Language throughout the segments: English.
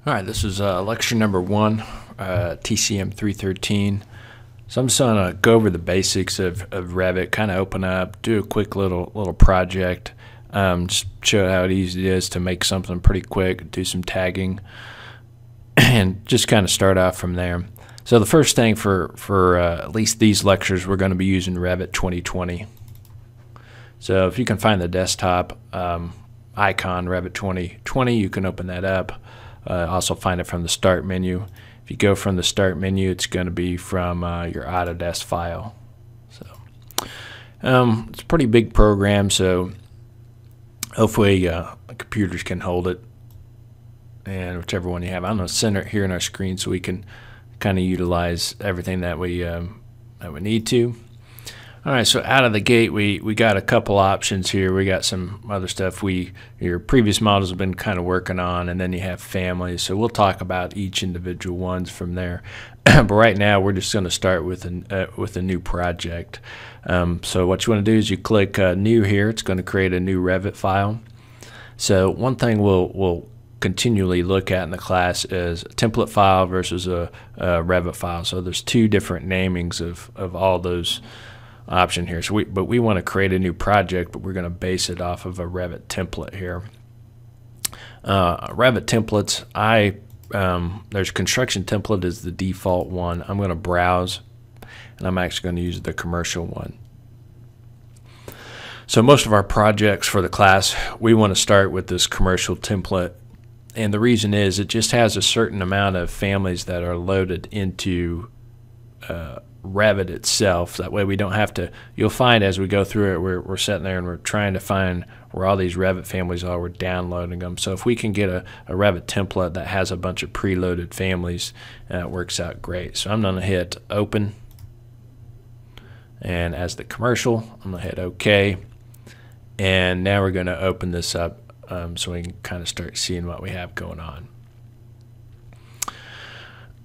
All right, this is lecture number 1, TCM 313. So I'm just going to go over the basics of Revit, kind of open up, do a quick little project, just show how easy it is to make something pretty quick, do some tagging, and just kind of start off from there. So the first thing for at least these lectures, we're going to be using Revit 2020. So if you can find the desktop icon, Revit 2020, you can open that up. Also find it from the Start menu. If you go from the Start menu, it's going to be from your Autodesk file. So it's a pretty big program, so hopefully computers can hold it, and whichever one you have. I'm going to center it here in our screen so we can kind of utilize everything that we need to. All right, so out of the gate, we got a couple options here. We got some other stuff your previous models have been kind of working on, and then you have families. So we'll talk about each individual ones from there. But right now, we're just going to start with a new project. So what you want to do is you click New here. It's going to create a new Revit file. So one thing we'll continually look at in the class is a template file versus a Revit file. So there's two different namings of all those option here. So but we want to create a new project, but we're going to base it off of a Revit template here. Revit templates, there's construction template is the default one. I'm going to browse, and I'm actually going to use the commercial one. So most of our projects for the class, we want to start with this commercial template, and the reason is it just has a certain amount of families that are loaded into Revit itself. That way we don't have to, you'll find as we go through it, we're sitting there and we're trying to find where all these Revit families are, we're downloading them. So if we can get a Revit template that has a bunch of preloaded families, it works out great. So I'm going to hit open, and as the commercial, I'm going to hit OK, and now we're going to open this up so we can kind of start seeing what we have going on.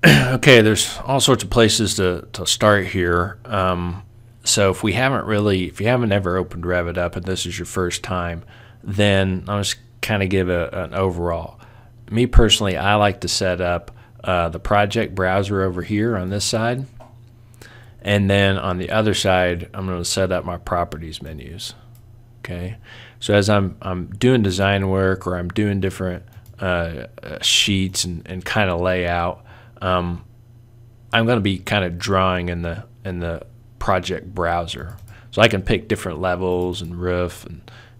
Okay, there's all sorts of places to start here. So if you haven't ever opened Revit up and this is your first time, then I'll just kind of give an overall. Me personally, I like to set up the project browser over here on this side, and then on the other side, I'm going to set up my properties menus. Okay, so as I'm doing design work or I'm doing different sheets and kind of layout, I'm going to be kind of drawing in the project browser, so I can pick different levels and roof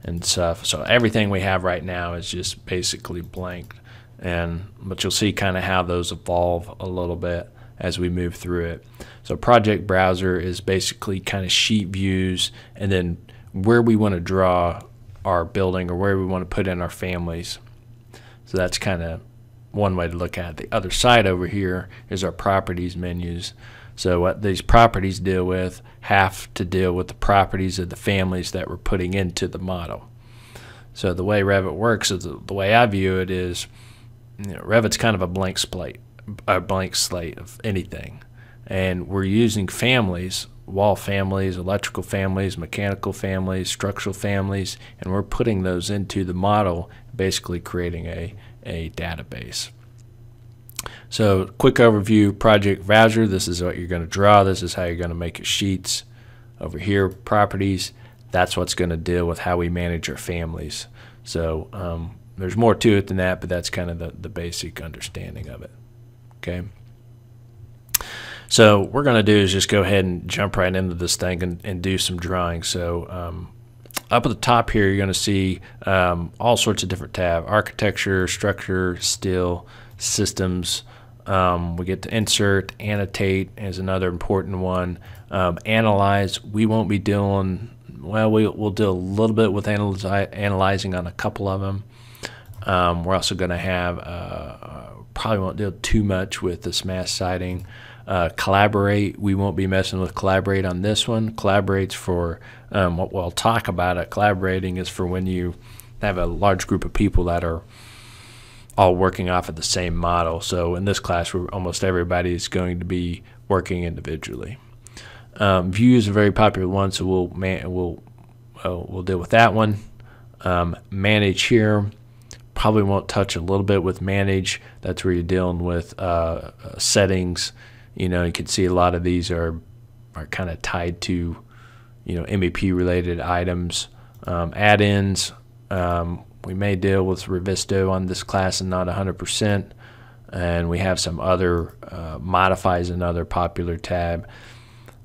and stuff. So everything we have right now is just basically blank, but you'll see kind of how those evolve a little bit as we move through it. So project browser is basically kind of sheet views, and then where we want to draw our building or where we want to put in our families. So that's kind of one way to look at it. The other side over here is our properties menus. So what these properties deal with have to deal with the properties of the families that we're putting into the model. So the way Revit works is the way I view it is, Revit's kind of a blank slate of anything, and we're using families, wall families, electrical families, mechanical families, structural families, and we're putting those into the model, basically creating a database. So quick overview, project browser, this is what you're going to draw, this is how you're going to make your sheets. Over here, properties, that's what's going to deal with how we manage our families. So there's more to it than that, but that's kind of the basic understanding of it. Okay, so what we're going to do is just go ahead and jump right into this thing and do some drawing. So up at the top here, you're going to see all sorts of different tabs: architecture, structure, steel, systems. We get to insert, annotate is another important one. Analyze, we won't be doing, well, we'll do a little bit with analyzing on a couple of them. We're also going to have, probably won't do too much with the smash siding. Collaborate, we won't be messing with collaborate on this one. Collaborate's for what we'll talk about at collaborating is for when you have a large group of people that are all working off of the same model. So in this class, almost everybody is going to be working individually. View is a very popular one, so we'll deal with that one. Manage here. probably won't touch a little bit with manage. That's where you're dealing with settings. You know, you can see a lot of these are kind of tied to, you know, MEP related items. Add-ins, we may deal with Revisto on this class and not 100%. And we have some other modify is another popular tab.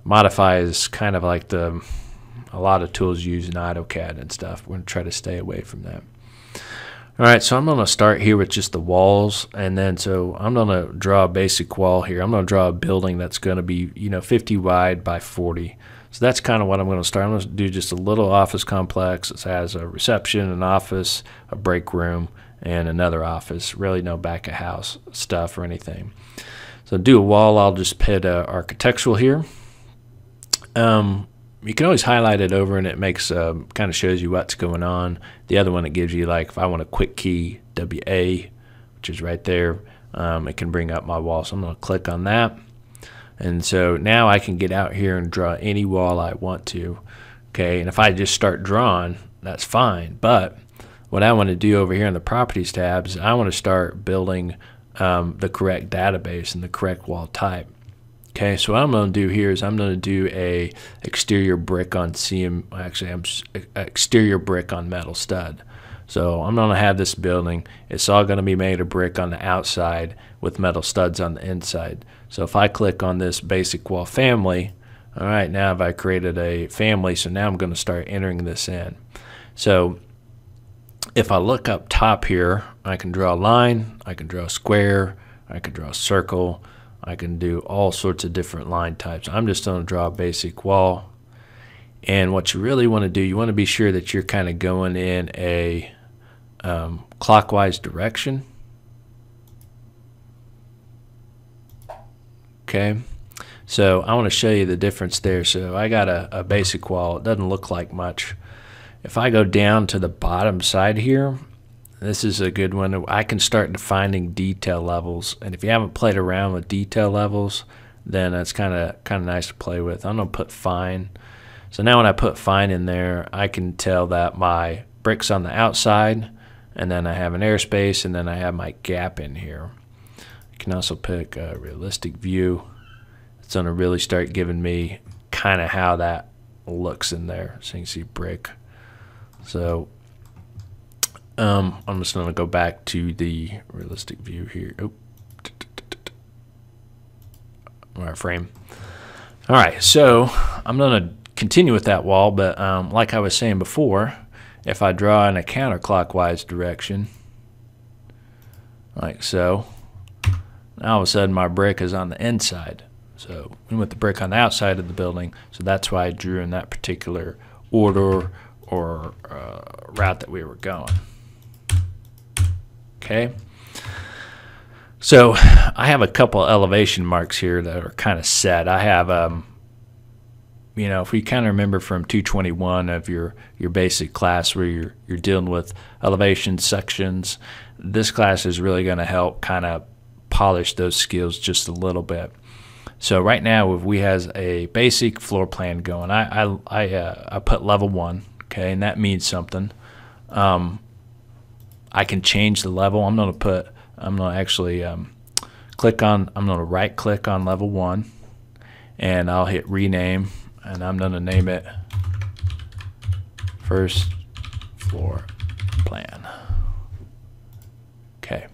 Modify is kind of like a lot of tools use in AutoCAD and stuff. We're going to try to stay away from that. All right, so I'm going to start here with just the walls, and then so I'm going to draw a basic wall here. I'm going to draw a building that's going to be, you know, 50 wide by 40. So that's kind of what I'm going to start. I'm going to do just a little office complex. It has a reception, an office, a break room, and another office. Really no back of house stuff or anything. So to do a wall, I'll just put architectural here. You can always highlight it over, and it makes kind of shows you what's going on. The other one, it gives you, like, if I want a quick key WA, which is right there, it can bring up my wall. So I'm going to click on that. And so now I can get out here and draw any wall I want to. Okay, and if I just start drawing, that's fine. But what I want to do over here in the Properties tab is I want to start building the correct database and the correct wall type. Okay, so what I'm going to do here is I'm going to do a exterior brick on exterior brick on metal stud. So I'm going to have this building. It's all going to be made of brick on the outside with metal studs on the inside. So if I click on this basic wall family, all right, now I've created a family. So now I'm going to start entering this in. So if I look up top here, I can draw a line, I can draw a square, I can draw a circle. I can do all sorts of different line types. I'm just going to draw a basic wall. And what you really want to do, you want to be sure that you're kind of going in a clockwise direction. Okay, so I want to show you the difference there. So I got a basic wall. It doesn't look like much. If I go down to the bottom side here, this is a good one. I can start defining detail levels, and if you haven't played around with detail levels, then that's kind of nice to play with. I'm gonna put fine. So now when I put fine in there, I can tell that my brick's on the outside, and then I have an airspace, and then I have my gap in here. You can also pick a realistic view. It's gonna really start giving me kind of how that looks in there. So you can see brick. So I'm just going to go back to the realistic view here. Oh, wireframe. All right, so I'm going to continue with that wall, but like I was saying before, if I draw in a counterclockwise direction, like so, now all of a sudden my brick is on the inside. So we went the brick on the outside of the building, so that's why I drew in that particular order or route that we were going. Okay, so I have a couple elevation marks here that are kind of set. I have, you know, if we kind of remember from 221 of your basic class where you're dealing with elevation sections, this class is really going to help kind of polish those skills just a little bit. So right now, if we has a basic floor plan going, I put level 1, okay, and that means something. I can change the level. I'm going to actually click on, I'm going to right click on level 1, and I'll hit rename, and I'm going to name it first floor plan. Okay.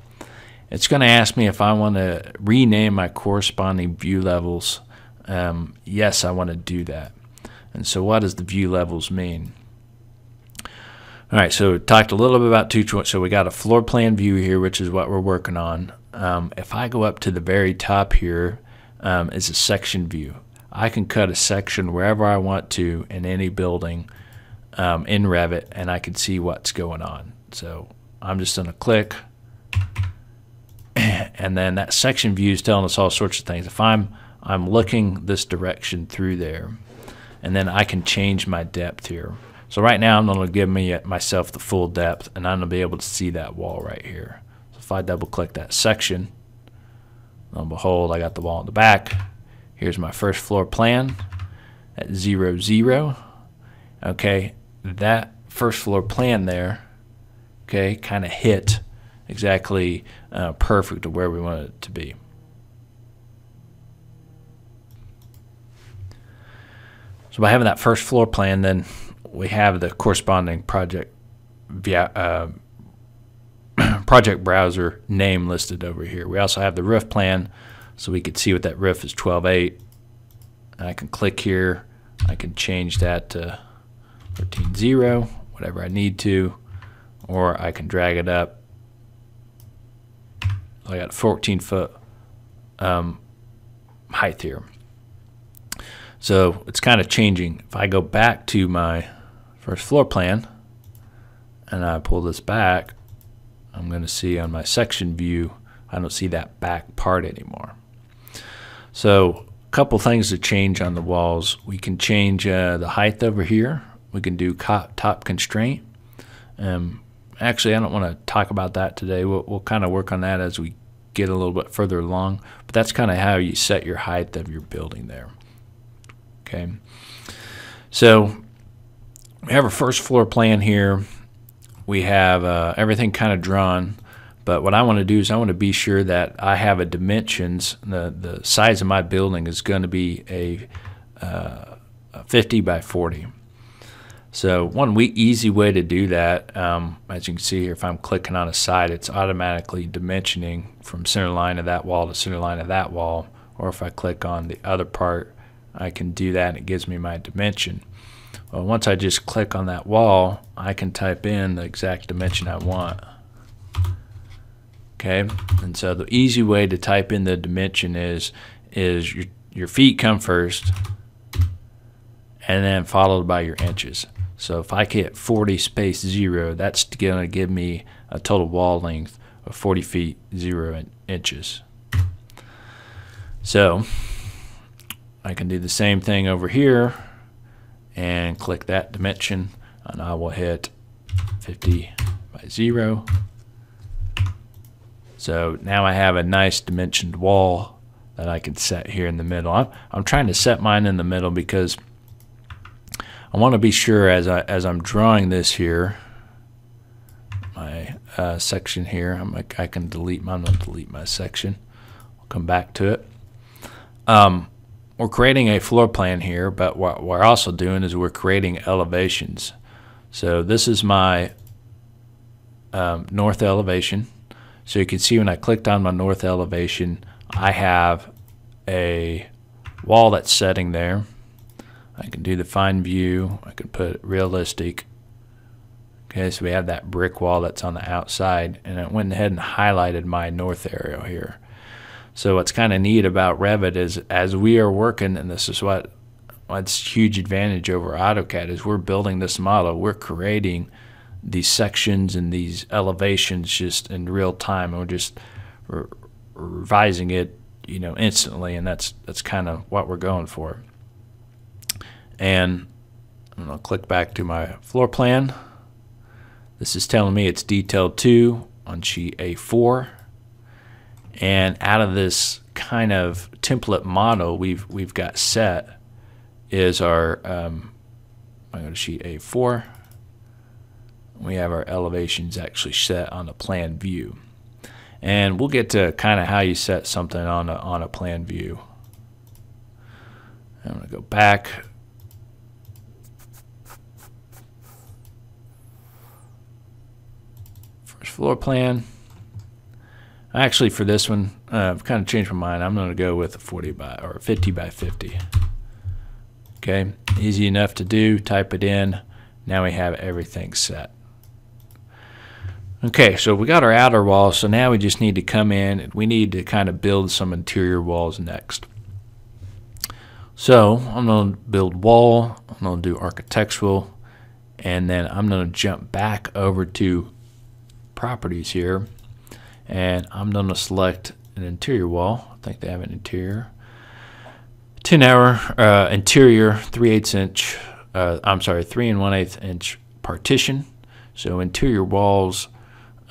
It's going to ask me if I want to rename my corresponding view levels. Yes, I want to do that. And so what does the view levels mean? All right, so we talked a little bit about 220. So we got a floor plan view here, which is what we're working on. If I go up to the very top here, is a section view. I can cut a section wherever I want to in any building in Revit, and I can see what's going on. So I'm just going to click, and then that section view is telling us all sorts of things. If I'm looking this direction through there, and then I can change my depth here. So right now I'm going to give myself the full depth, and I'm going to be able to see that wall right here. So if I double click that section, lo and behold, I got the wall in the back. Here's my first floor plan at 0, 0. Okay, that first floor plan there, okay, kind of hit exactly perfect to where we want it to be. So by having that first floor plan, then we have the corresponding project project browser name listed over here. We also have the roof plan, so we could see what that roof is, 12.8. And I can click here. I can change that to 13.0, whatever I need to, or I can drag it up. I got 14-foot height here. So it's kind of changing. If I go back to my first floor plan and I pull this back, I'm going to see on my section view, I don't see that back part anymore. So a couple things to change on the walls. We can change the height over here. We can do top constraint. Actually, I don't want to talk about that today. We'll kind of work on that as we get a little bit further along. But that's kind of how you set your height of your building there. Okay, so we have our first floor plan here. We have everything kind of drawn, but what I want to do is I want to be sure that I have a dimensions. The size of my building is going to be a 50 by 40. So one easy way to do that, as you can see here, if I'm clicking on a side, it's automatically dimensioning from center line of that wall to center line of that wall. Or if I click on the other part, I can do that and it gives me my dimension. Well, once I just click on that wall, I can type in the exact dimension I want. Okay, and so the easy way to type in the dimension is your feet come first and then followed by your inches. So if I hit 40 space 0, that's going to give me a total wall length of 40 feet 0 inches. So I can do the same thing over here and click that dimension, and I will hit 50 by 0. So now I have a nice dimensioned wall that I can set here in the middle. I'm trying to set mine in the middle because I want to be sure as I'm drawing this here, my section here, I can delete. I'm going to delete my section. I'll come back to it. We're creating a floor plan here, but what we're also doing is we're creating elevations. So this is my north elevation. So you can see when I clicked on my north elevation, I have a wall that's setting there. I can do the fine view. I can put realistic. Okay, so we have that brick wall that's on the outside, and it went ahead and highlighted my north area here. So what's kind of neat about Revit is as we are working, and this is what's huge advantage over AutoCAD, is we're building this model. We're creating these sections and these elevations just in real time, and we're just revising it, instantly, and that's kind of what we're going for. And I'm going to click back to my floor plan. This is telling me it's detailed 2 on sheet A4. And out of this kind of template model we've got set is our I'm going to sheet A4. We have our elevations actually set on the plan view, and we'll get to kind of how you set something on a plan view. I'm going to go back. First floor plan. Actually, for this one, I've kind of changed my mind. I'm going to go with a 50 by 50. Okay, easy enough to do. Type it in. Now we have everything set. Okay, so we got our outer walls. So now we just need to come in and we need to kind of build some interior walls next. So I'm going to build wall. I'm going to do architectural, and then I'm going to jump back over to properties here. And I'm going to select an interior wall. I think they have an interior. 10-hour interior 3/8 inch. I'm sorry, 3 1/8 inch partition. So interior walls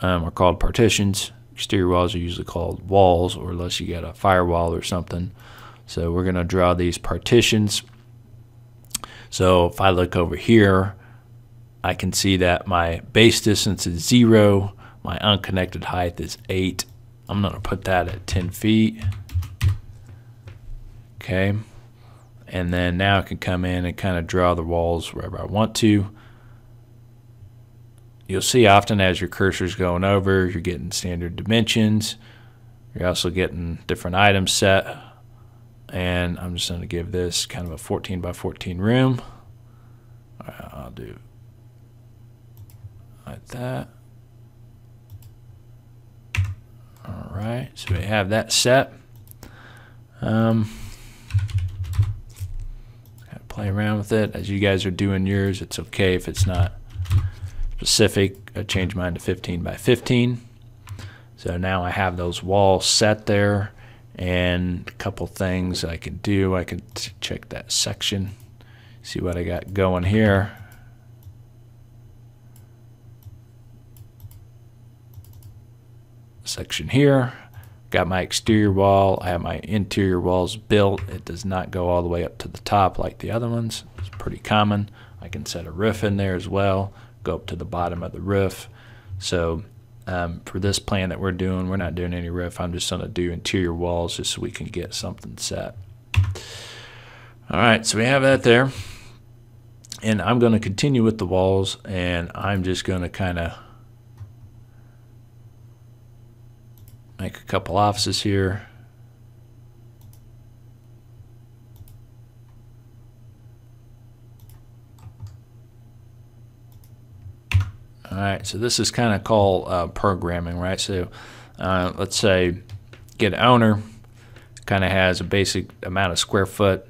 are called partitions. Exterior walls are usually called walls, or unless you got a firewall or something. So we're going to draw these partitions. So if I look over here, I can see that my base distance is 0. My unconnected height is 8. I'm going to put that at 10 feet. Okay. And then now I can come in and kind of draw the walls wherever I want to. You'll see often as your cursor's going over, you're getting standard dimensions. You're also getting different items set. And I'm just going to give this kind of a 14 by 14 room. I'll do like that. All right, so we have that set. Play around with it as you guys are doing yours. It's okay if it's not specific. I changed mine to 15 by 15. So now I have those walls set there, and a couple things I can do. I can check that section, see what I got going here. Section here. Got my exterior wall. I have my interior walls built. It does not go all the way up to the top like the other ones. It's pretty common. I can set a roof in there as well, go up to the bottom of the roof. So for this plan that we're doing, we're not doing any roof. I'm just going to do interior walls just so we can get something set. All right, so we have that there. And I'm going to continue with the walls, and I'm just going to kind of make a couple offices here. All right, so this is kind of called programming, right? So let's say get an owner, kind of has a basic amount of square foot.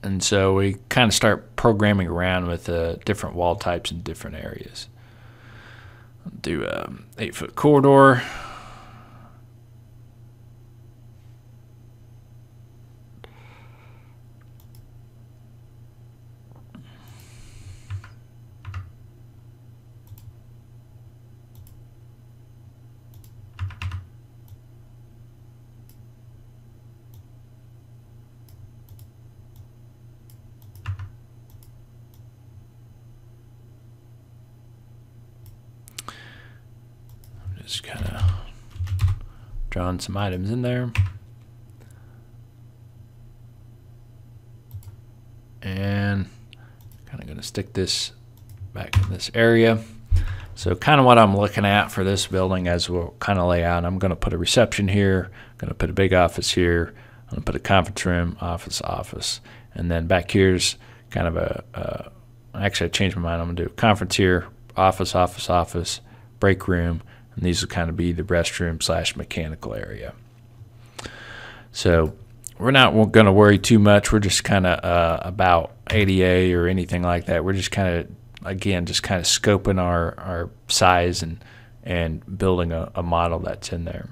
And so we kind of start programming around with different wall types in different areas. Do a 8-foot corridor. Just kind of drawing some items in there. And kind of going to stick this back in this area. So kind of what I'm looking at for this building as we'll kind of lay out, I'm going to put a reception here, I'm going to put a big office here, I'm going to put a conference room, office. And then back here's kind of actually I changed my mind. I'm going to do a conference here, office, break room, and these will kind of be the restroom / mechanical area. So we're not going to worry too much. We're just kind of about ADA or anything like that. We're just kind of, again, just kind of scoping our size and building a model that's in there.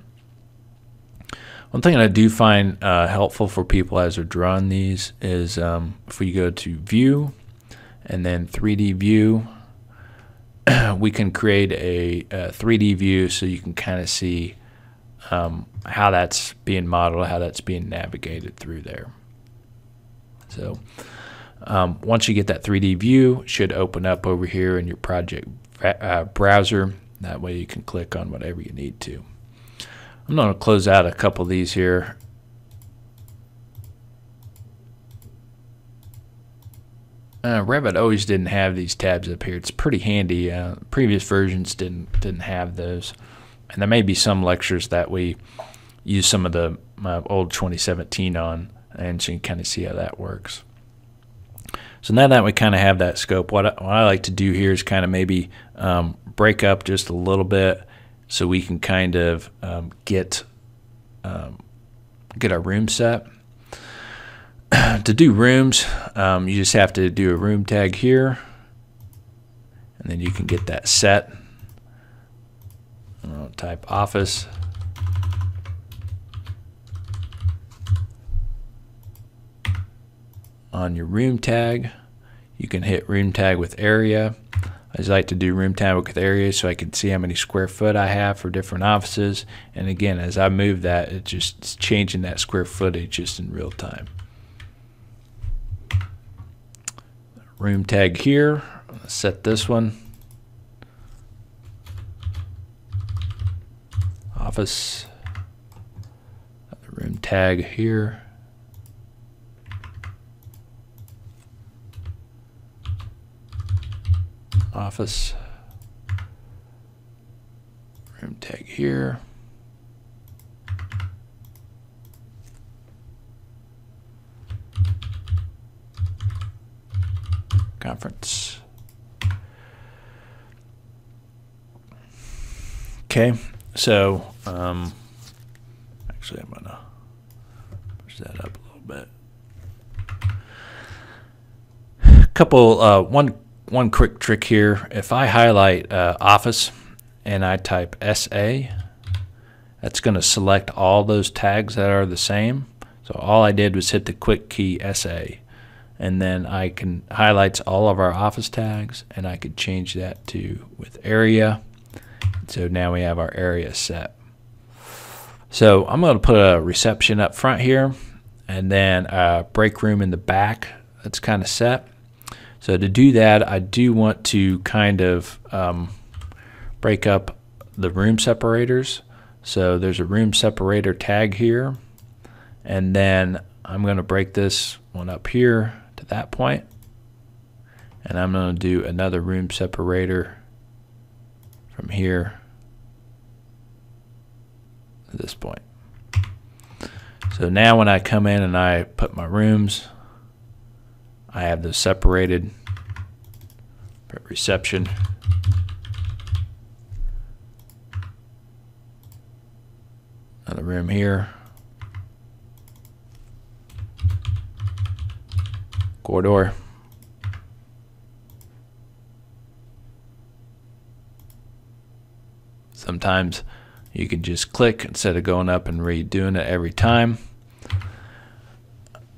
One thing I do find helpful for people as they're drawing these is if we go to View and then 3D View, we can create a 3D view so you can kind of see how that's being modeled, how that's being navigated through there. So once you get that 3D view, it should open up over here in your project browser. That way you can click on whatever you need to. I'm going to close out a couple of these here. Revit always didn't have these tabs up here. It's pretty handy. Previous versions didn't have those, and there may be some lectures that we use some of the old 2017 on, and so you can kind of see how that works. So now that we kind of have that scope, what I like to do here is kind of maybe break up just a little bit so we can kind of get our room set. To do rooms, you just have to do a room tag here, and then you can get that set. Type office. On your room tag, you can hit room tag with area. I just like to do room tag with area so I can see how many square foot I have for different offices. And again, as I move that, it's changing that square footage just in real time. Room tag here, set this one. office, the room tag here, office, room tag here, conference. Okay, so actually I'm gonna push that up a little bit. One quick trick here. If I highlight Office and I type SA, that's going to select all those tags that are the same. So all I did was hit the quick key SA, and then I can highlights all of our Office tags, and I could change that to with area. So now we have our area set. So I'm going to put a reception up front here, and then a break room in the back. That's kind of set. So to do that, I do want to kind of break up the room separators. So there's a room separator tag here, and then I'm going to break this one up here to that point, and I'm going to do another room separator from here to this point. So now when I come in and I put my rooms, I have those separated. Put reception. Another room here. Corridor. Sometimes you can just click instead of going up and redoing it every time.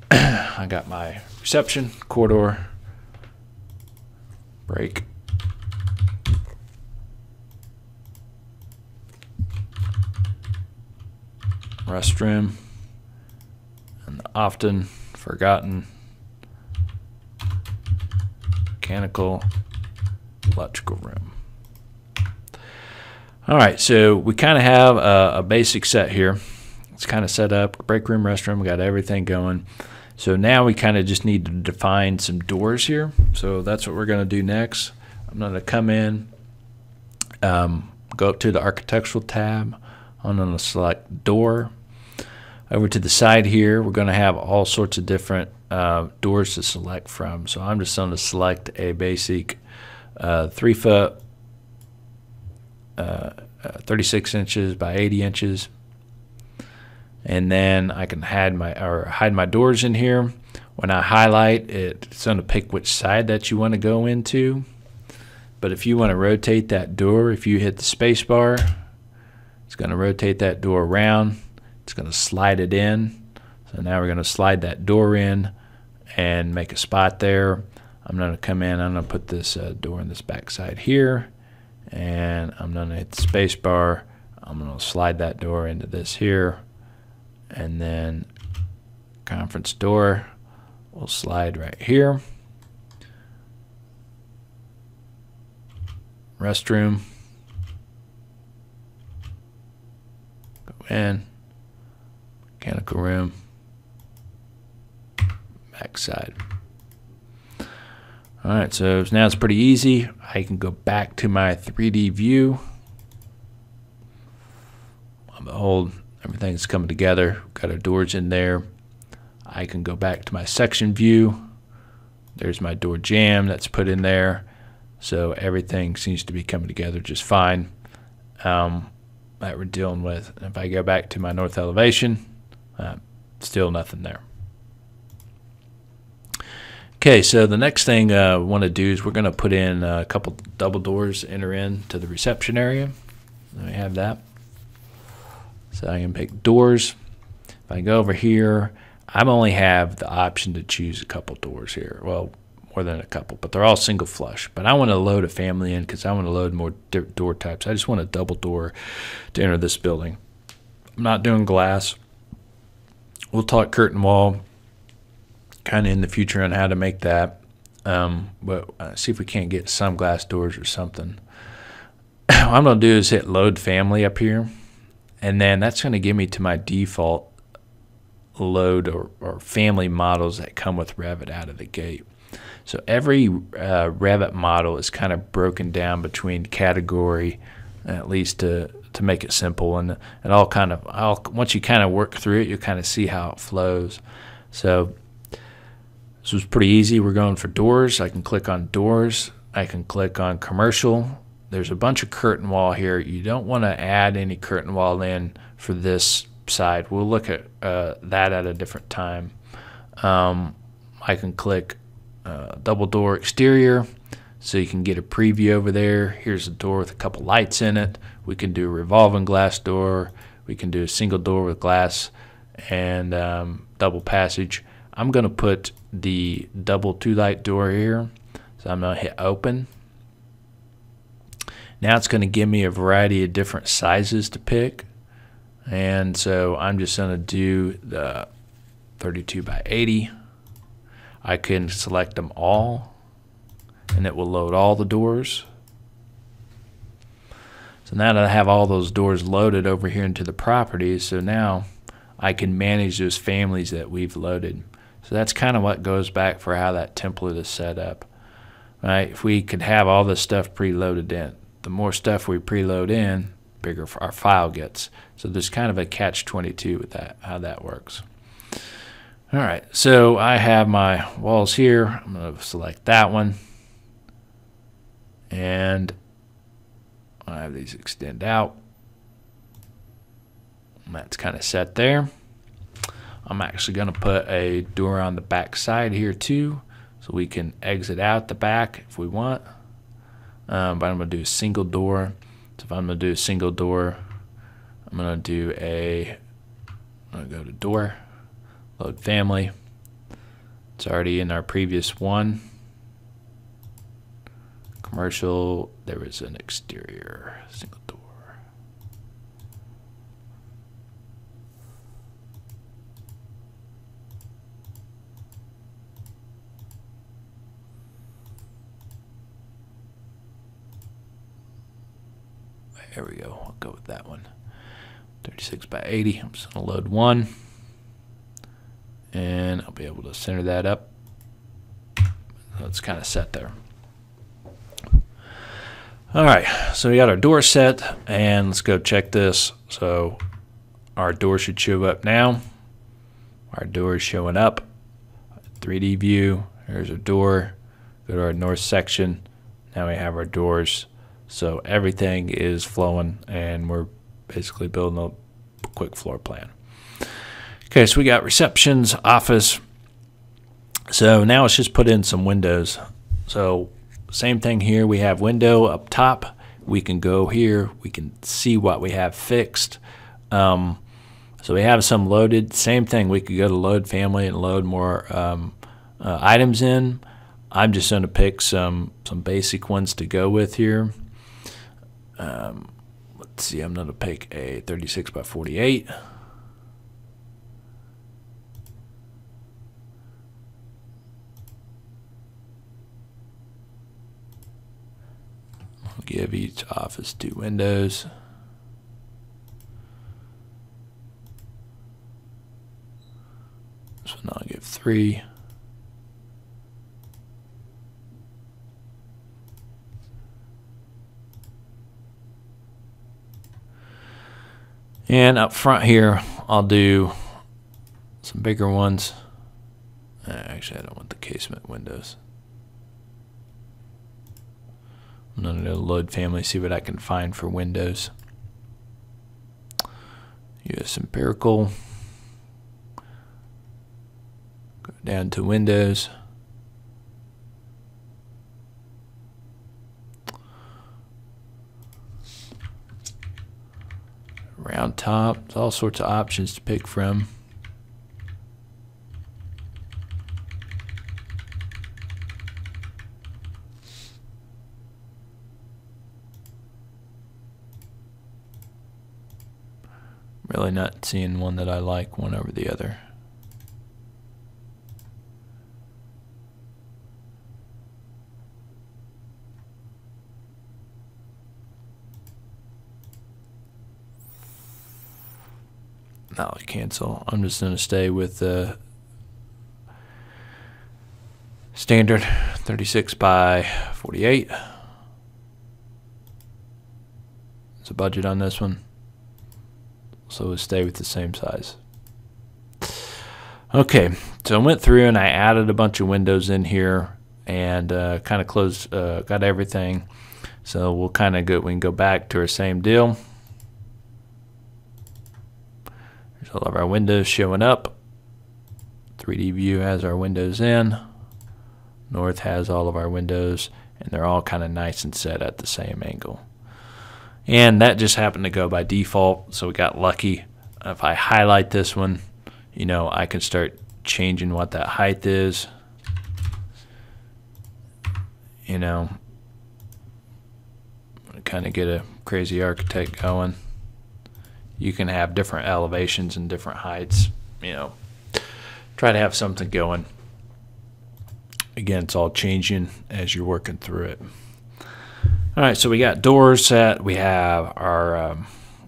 I got my reception, corridor, break, restroom, and the often forgotten mechanical electrical room. All right, so we kind of have a basic set here. It's kind of set up, break room, restroom, we got everything going. So now we kind of just need to define some doors here. So that's what we're going to do next. I'm going to come in, go up to the architectural tab. I'm going to select door. Over to the side here, we're going to have all sorts of different doors to select from. So I'm just going to select a basic 3 foot, 36 inches by 80 inches. And then I can hide my doors in here. When I highlight it, it's going to pick which side that you want to go into. But if you want to rotate that door, if you hit the space bar, it's going to rotate that door around. It's going to slide it in. So now we're going to slide that door in and make a spot there. I'm going to come in. I'm going to put this door in this back side here, and I'm going to hit the space bar. I'm going to slide that door into this here. And then conference door will slide right here. Restroom. Go in. Mechanical room. Back side. Alright, so now it's pretty easy. I can go back to my 3D view. Behold, everything's coming together. Got our doors in there. I can go back to my section view. There's my door jamb that's put in there. So everything seems to be coming together just fine that we're dealing with. If I go back to my north elevation, still nothing there. Okay, so the next thing we want to do is we're going to put in a couple double doors to enter into the reception area. Let me have that. So I can pick doors. If I go over here, I only have the option to choose a couple doors here. Well, more than a couple, but they're all single flush. But I want to load a family in because I want to load more door types. I just want a double door to enter this building. I'm not doing glass. We'll talk curtain wall kind of in the future on how to make that. But see if we can't get some glass doors or something. What I'm going to do is hit load family up here. and then that's going to give me to my default load or family models that come with Revit out of the gate. So every Revit model is kind of broken down between category, at least to make it simple, and it all kind of, once you kind of work through it, you kind of see how it flows. So this was pretty easy. We're going for doors. I can click on doors. I can click on commercial. There's a bunch of curtain wall here. You don't want to add any curtain wall in for this side. We'll look at that at a different time. I can click double door exterior, so you can get a preview over there. Here's a door with a couple lights in it. We can do a revolving glass door. We can do a single door with glass and double passage. I'm going to put the double 2-light door here, so I'm going to hit open. Now it's going to give me a variety of different sizes to pick, and so I'm just going to do the 32 by 80. I can select them all, and it will load all the doors. So now that I have all those doors loaded over here into the properties, so now I can manage those families that we've loaded. So that's kind of what goes back for how that template is set up. Right? If we could have all this stuff preloaded in, the more stuff we preload in, bigger our file gets. So there's kind of a catch-22 with that, how that works. All right, so I have my walls here. I'm going to select that one, and I have these extend out. And that's kind of set there. I'm actually going to put a door on the back side here too, so we can exit out the back if we want. But I'm going to do a single door. So if I'm going to do a single door, I'm going to go to door, load family. It's already in our previous one. Commercial, there is an exterior single door. There we go. I'll go with that one. 36 by 80. I'm just going to load one, and I'll be able to center that up. So it's kind of set there. All right, so we got our door set, and let's go check this. So our door should show up now. Our door is showing up. 3D view. Here's our door. Go to our north section. Now we have our doors. So everything is flowing, and we're basically building a quick floor plan. Okay, so we got receptions, office. So now let's just put in some windows. So same thing here. We have window up top. We can go here. We can see what we have fixed. So we have some loaded. Same thing. We could go to load family and load more items in. I'm just going to pick some basic ones to go with here. Let's see, I'm going to pick a 36 by 48. I'll give each office 2 windows. So now I'll give 3. And up front here, I'll do some bigger ones. Actually, I don't want the casement windows. I'm going to load family, see what I can find for windows. US Empirical. Go down to windows. Round top, there's all sorts of options to pick from. Really not seeing one that I like one over the other. Not cancel. I'm just going to stay with the standard 36 by 48. It's a budget on this one, so we'll stay with the same size. Okay, so I went through and I added a bunch of windows in here and kind of closed, got everything. So we'll kind of go. We can go back to our same deal. There's all of our windows showing up. 3D view has our windows in. North has all of our windows, and they're all kind of nice and set at the same angle. And that just happened to go by default, so we got lucky. If I highlight this one, you know, I can start changing what that height is. You know, kind of get a crazy architect going. You can have different elevations and different heights, you know, try to have something going. Again, it's all changing as you're working through it. All right, so we got doors set, we have our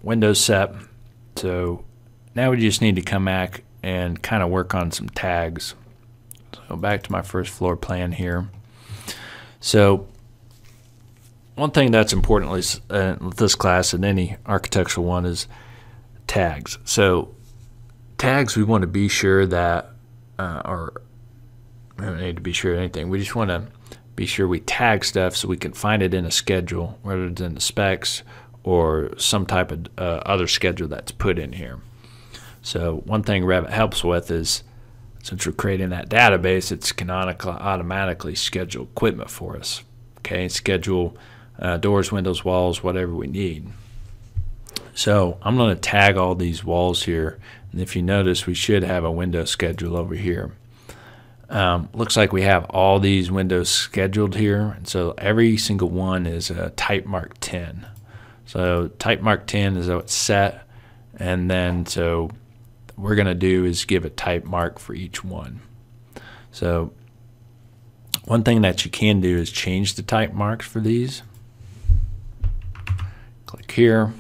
windows set. So now we just need to come back and kind of work on some tags. So back to my first floor plan here. So one thing that's important with this class and any architectural one is tags. So tags, we want to be sure that, or we don't need to be sure of anything. We just want to be sure we tag stuff so we can find it in a schedule, whether it's in the specs or some type of other schedule that's put in here. So one thing Revit helps with is, since we're creating that database, it's canonical automatically schedule equipment for us. Okay, schedule doors, windows, walls, whatever we need. So I'm going to tag all these walls here, and if you notice, we should have a window schedule over here. Looks like we have all these windows scheduled here, and so every single one is a type mark 10. So type mark 10 is how it's set, and then so what we're going to do is give a type mark for each one. So one thing that you can do is change the type marks for these. Click here,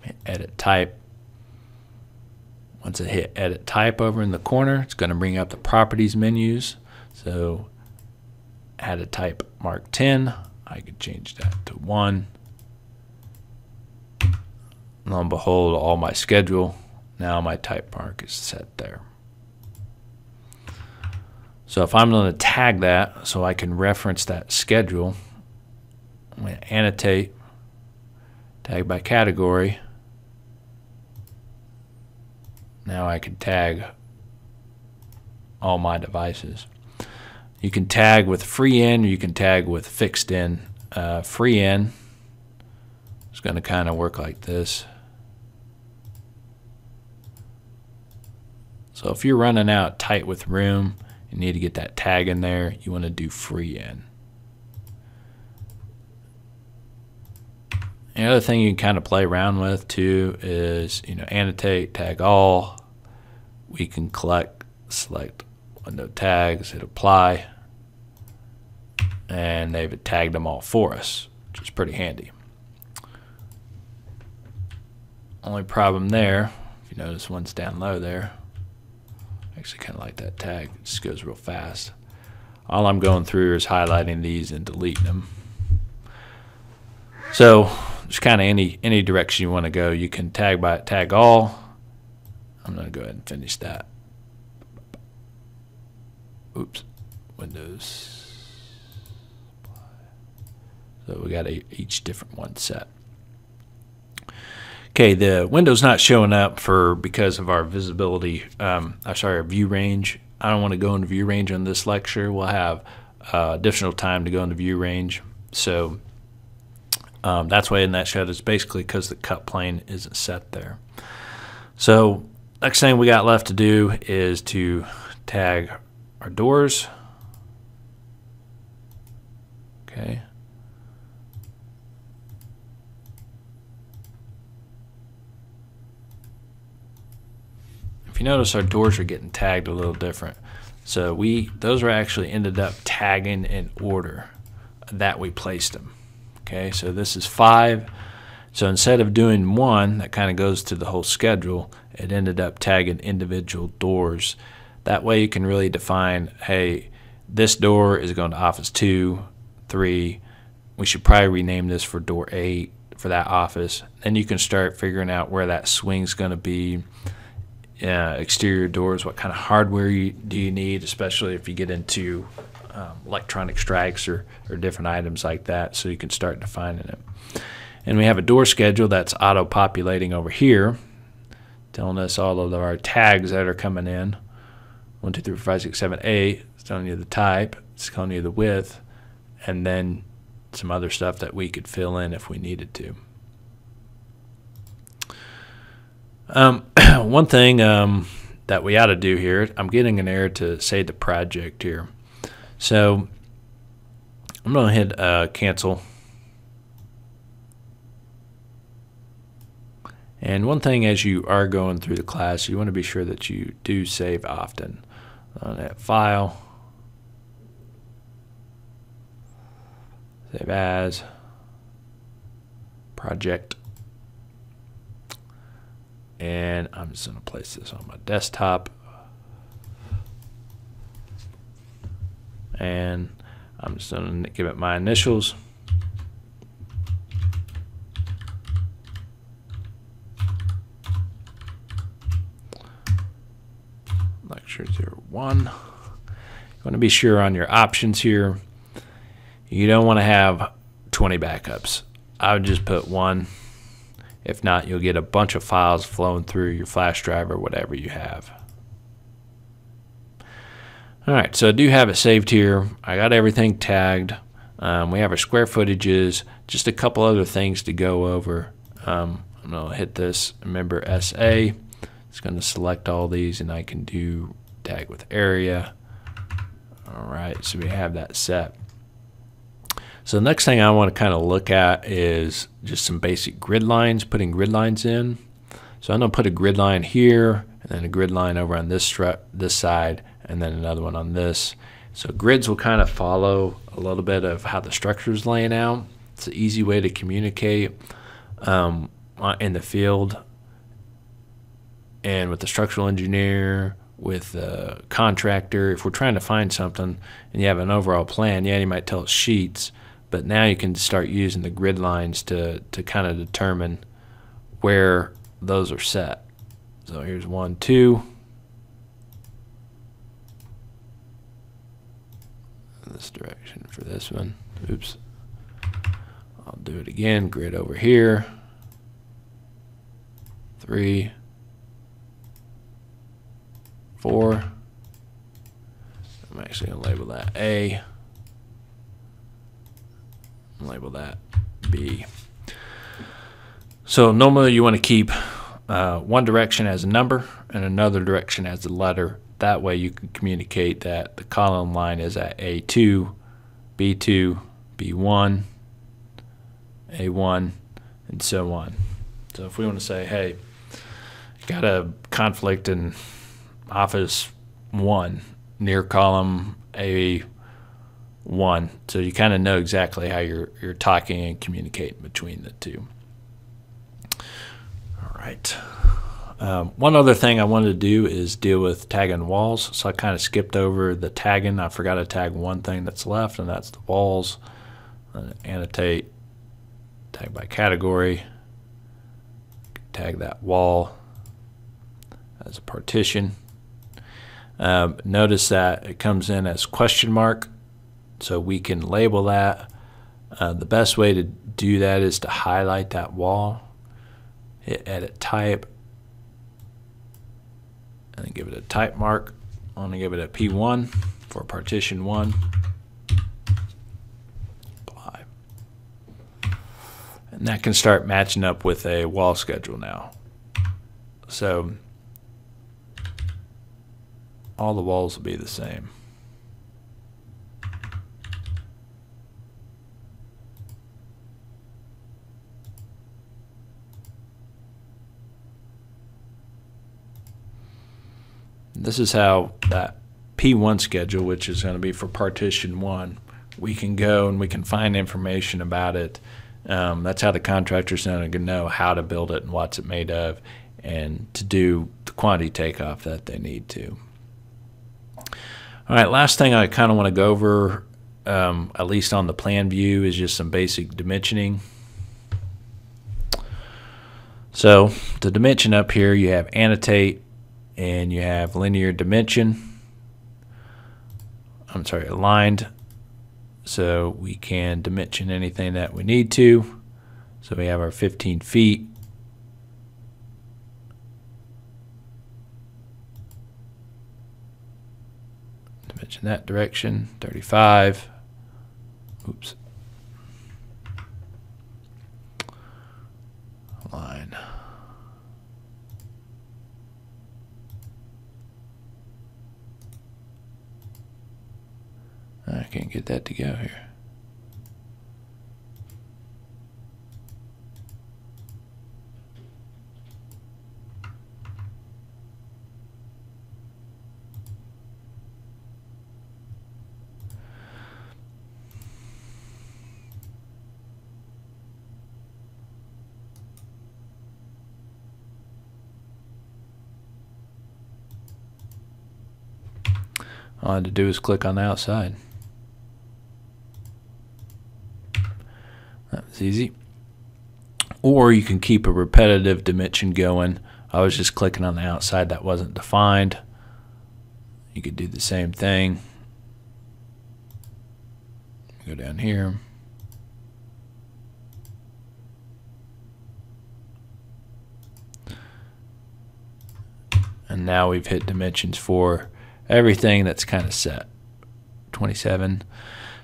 hit edit type. Once I hit edit type over in the corner, it's going to bring up the properties menus. So add a type mark 10. I could change that to 1. Lo and behold, all my schedule, now my type mark is set there. So if I'm going to tag that so I can reference that schedule, I'm going to annotate, tag by category. Now I can tag all my devices. You can tag with free in, or you can tag with fixed in. Free in is going to kind of work like this. So if you're running out tight with room, you need to get that tag in there, you want to do free in. The other thing you can kind of play around with too is, you know, annotate, tag all. We can select window tags, hit apply, and they've tagged them all for us, which is pretty handy. Only problem there, if you notice one's down low there, I actually kind of like that tag, it just goes real fast. All I'm going through is highlighting these and deleting them. So just kind of any direction you want to go. You can tag by tag all. I'm going to go ahead and finish that. Oops, Windows. So we got each different one set. Okay, the window's not showing up because of our visibility. Our view range. I don't want to go into view range on this lecture. We'll have additional time to go into view range. So that's why in that shot is basically because the cut plane isn't set there. So next thing we got left to do is to tag our doors. Okay. If you notice, our doors are getting tagged a little different. So those are actually ended up tagging in order that we placed them. Okay, so this is 5. So instead of doing one that kind of goes to the whole schedule, it ended up tagging individual doors. That way you can really define, hey, this door is going to office 2, 3. We should probably rename this for door 8 for that office. Then you can start figuring out where that swing's going to be. Exterior doors, what kind of hardware do you need, especially if you get into electronic strikes or different items like that, so you can start defining it. And we have a door schedule that's auto-populating over here, telling us all of our tags that are coming in. 1, 2, 3, 4, 5, 6, 7, 8. It's telling you the type, it's telling you the width, and then some other stuff that we could fill in if we needed to. One thing that we ought to do here, I'm getting an error to save the project here. So I'm going to hit cancel. And one thing as you are going through the class, you want to be sure that you do save often. On that file, save as, project. And I'm just going to place this on my desktop. And I'm just going to give it my initials. Lecture 01. You want to be sure on your options here. You don't want to have 20 backups. I would just put 1. If not, you'll get a bunch of files flowing through your flash drive or whatever you have. Alright, so I do have it saved here. I got everything tagged. We have our square footages, just a couple other things to go over. I'm going to hit this, remember SA. It's going to select all these, and I can do tag with area. Alright, so we have that set. So the next thing I want to kind of look at is just some basic grid lines, putting grid lines in. So I'm going to put a grid line here, and then a grid line over on this side, and then another one on this. So grids will kind of follow a little bit of how the structure is laying out. It's an easy way to communicate in the field and with the structural engineer, with the contractor. If we're trying to find something and you have an overall plan, yeah, you might tell it sheets, but now you can start using the grid lines to kind of determine where those are set. So here's 1, 2. This direction for this one. Oops. I'll do it again. Grid over here. 3, 4. I'm actually going to label that A. Label that B. So normally you want to keep one direction as a number and another direction as a letter. That way you can communicate that the column line is at A2, B2, B1, A1, and so on. So if we want to say, hey, got a conflict in office 1 near column A1, so you kind of know exactly how you're talking and communicating between the two. All right. One other thing I wanted to do is deal with tagging walls. So I kind of skipped over the tagging. I forgot to tag one thing that's left, and that's the walls. Annotate, tag by category, tag that wall as a partition. Notice that it comes in as question mark, so we can label that. The best way to do that is to highlight that wall, hit edit type, and then give it a type mark. I'm going to give it a P1 for partition 1. Apply. And that can start matching up with a wall schedule now. So all the walls will be the same. This is how that P1 schedule, which is going to be for partition 1, we can go and we can find information about it That's how the contractor's going to know how to build it and what's it made of, and to do the quantity takeoff that they need to. All right, last thing I kind of want to go over, at least on the plan view, is just some basic dimensioning. So the dimension up here, you have annotate and you have linear dimension. I'm sorry, aligned. So we can dimension anything that we need to. So we have our 15 feet. Dimension that direction, 35. Oops. Line. I can't get that to go here. All I had to do is click on the outside. That was easy. Or you can keep a repetitive dimension going. I was just clicking on the outside that wasn't defined. You could do the same thing. Go down here. And now we've hit dimensions for everything that's kind of set. 27.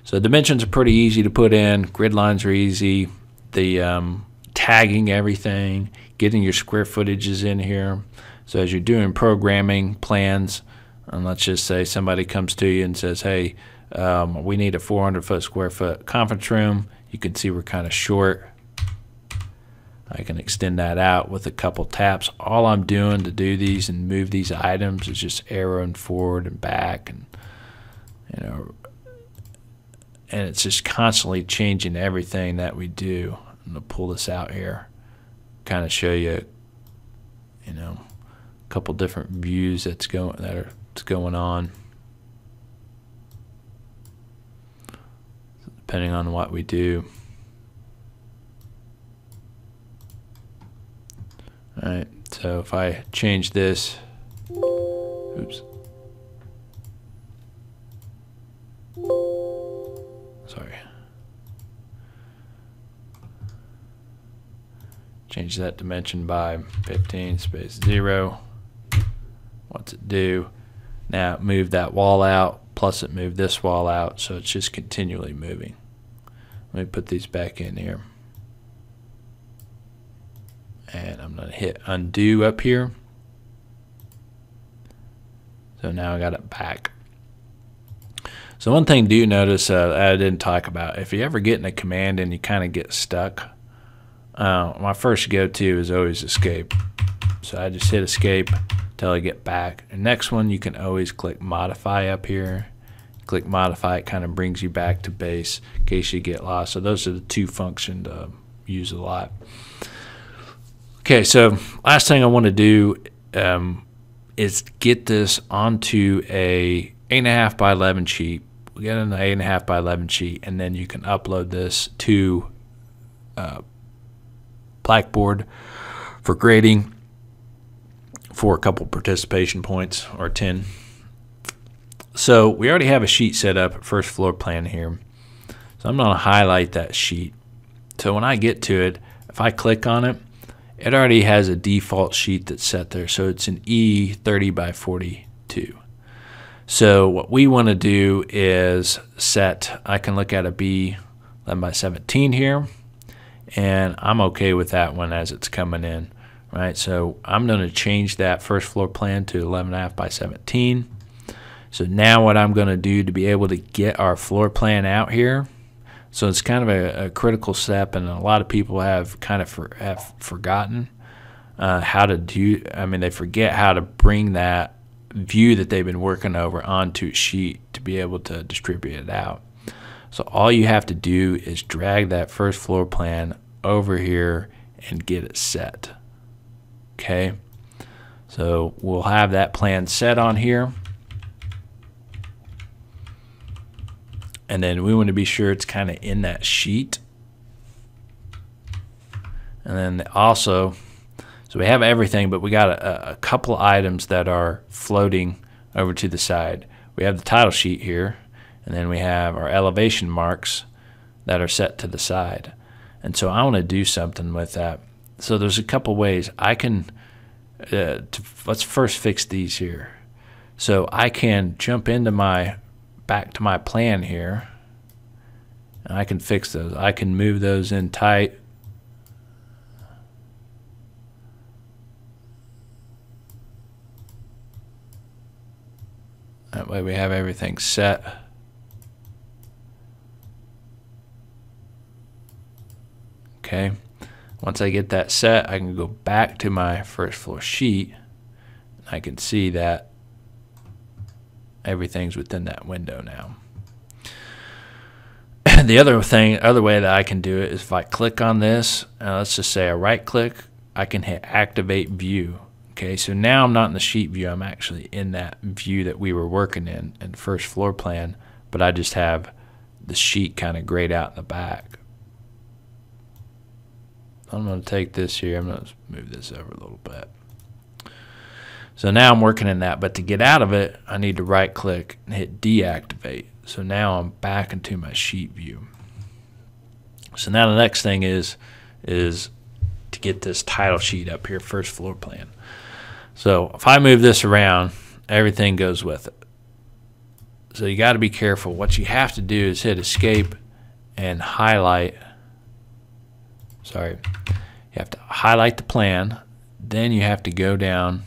So dimensions are pretty easy to put in. Grid lines are easy. The tagging everything, getting your square footages in here. So as you're doing programming plans, and let's just say somebody comes to you and says, hey, we need a 400 square foot conference room. You can see we're kind of short. I can extend that out with a couple taps. All I'm doing to do these and move these items is just arrowing forward and back, and and it's just constantly changing everything that we do. I'm gonna pull this out here, kind of show you, a couple different views that's going on, depending on what we do. All right, so if I change this, oops, sorry, change that dimension by 15 space 0. What's it do? Now it moved that wall out, plus it moved this wall out, so it's just continually moving. Let me put these back in here. And I'm going to hit undo up here. So now I got it back. So one thing do notice I didn't talk about, if you ever get in a command and you kind of get stuck, my first go-to is always escape. So I just hit escape until I get back. The next one, you can always click modify up here. Click modify, it kind of brings you back to base in case you get lost. So those are the two functions to use a lot. Okay, so last thing I want to do is get this onto a 8.5 by 11 sheet. We'll get an 8.5 by 11 sheet, and then you can upload this to Blackboard for grading for a couple participation points, or 10. So we already have a sheet set up, first floor plan here. So I'm going to highlight that sheet. So when I get to it, if I click on it, it already has a default sheet that's set there. So it's an E30 by 42. So what we want to do is set, I can look at a B11 by 17 here, and I'm okay with that one as it's coming in, right? So I'm going to change that first floor plan to 11.5 by 17. So now what I'm going to do to be able to get our floor plan out here, so it's kind of a critical step, and a lot of people have kind of forgotten how to do, they forget how to bring that view that they've been working over onto a sheet to be able to distribute it out. So all you have to do is drag that first floor plan over here and get it set. Okay, so we'll have that plan set on here, and then we want to be sure it's kind of in that sheet. And then also, so we have everything, but we got a couple items that are floating over to the side. We have the title sheet here, and then we have our elevation marks that are set to the side. And so I want to do something with that. So there's a couple ways I can, let's first fix these here. So I can jump into back to my plan here, and I can fix those. I can move those in tight. That way we have everything set. Okay, once I get that set, I can go back to my first floor sheet, and I can see that everything's within that window now. The other way that I can do it is if I click on this, let's just say I right click, I can hit activate view. Okay, so now I'm not in the sheet view, I'm actually in that view that we were working in first floor plan, but I just have the sheet kind of grayed out in the back. I'm going to take this here, I'm going to move this over a little bit. So now I'm working in that, but to get out of it, I need to right click and hit deactivate. So now I'm back into my sheet view. So now the next thing is to get this title sheet up here, first floor plan. So if I move this around, everything goes with it. So you got to be careful. What you have to do is hit escape and highlight. Sorry, you have to highlight the plan, then you have to go down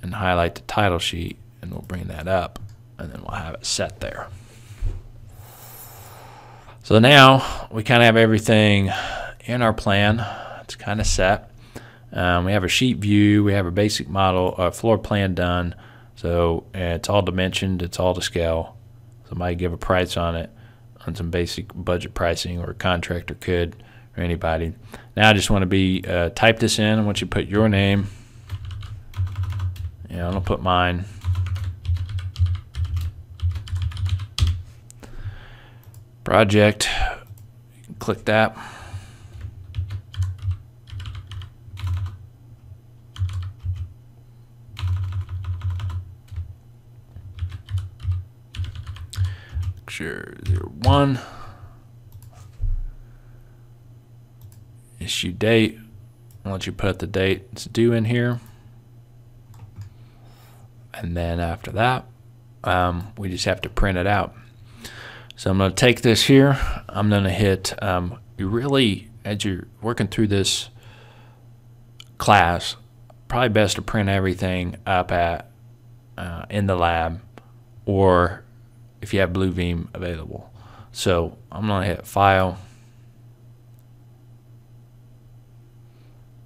and highlight the title sheet, and we'll bring that up, and then we'll have it set there. So now we kind of have everything in our plan. It's kind of set. We have a sheet view, we have a basic model, floor plan done. So it's all dimensioned, it's all to scale. Somebody give a price on it, on some basic budget pricing, or a contractor could, or anybody. Now I just want to be type this in. I want you to put your name. I'm gonna put mine. Project. You can click that. Sure, 01. Issue date. I'll let you put the date it's due in here. And then after that, we just have to print it out. So I'm going to take this here. I'm going to hit, you really, as you're working through this class, probably best to print everything up at in the lab, or if you have Bluebeam available. So I'm going to hit File,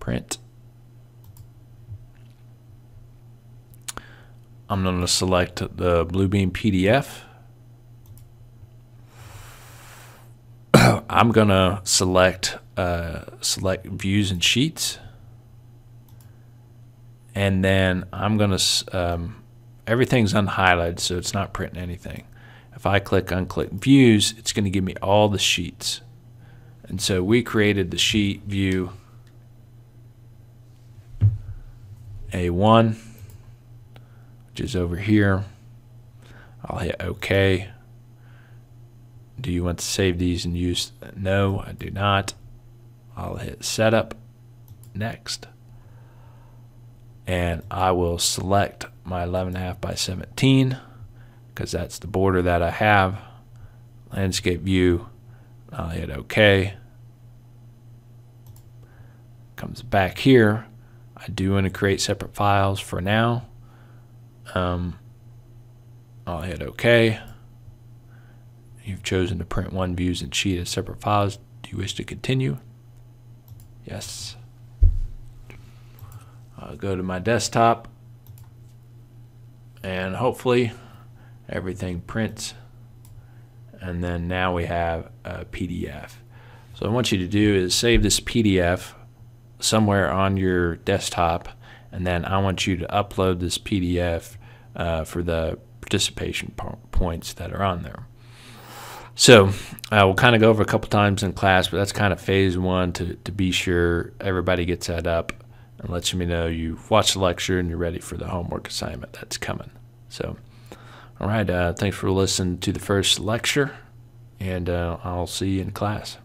Print. I'm going to select the Bluebeam PDF. I'm going to select Views and Sheets. And then I'm going to, everything's unhighlighted, so it's not printing anything. If I unclick Views, it's going to give me all the sheets. And so we created the sheet view A1, which is over here. I'll hit OK. Do you want to save these and use? No, I do not. I'll hit Setup, Next. And I will select my 11.5 by 17 because that's the border that I have. Landscape view. I'll hit OK. Comes back here. I do want to create separate files for now. I'll hit OK. You've chosen to print one views and sheet as separate files. Do you wish to continue? Yes. I'll go to my desktop, and hopefully everything prints and then now we have a PDF. So what I want you to do is save this PDF somewhere on your desktop, and then I want you to upload this PDF for the participation points that are on there. So we'll kind of go over a couple times in class, but that's kind of phase one to be sure everybody gets that up and lets me know you've watched the lecture and you're ready for the homework assignment that's coming. So, all right, thanks for listening to the first lecture, and I'll see you in class.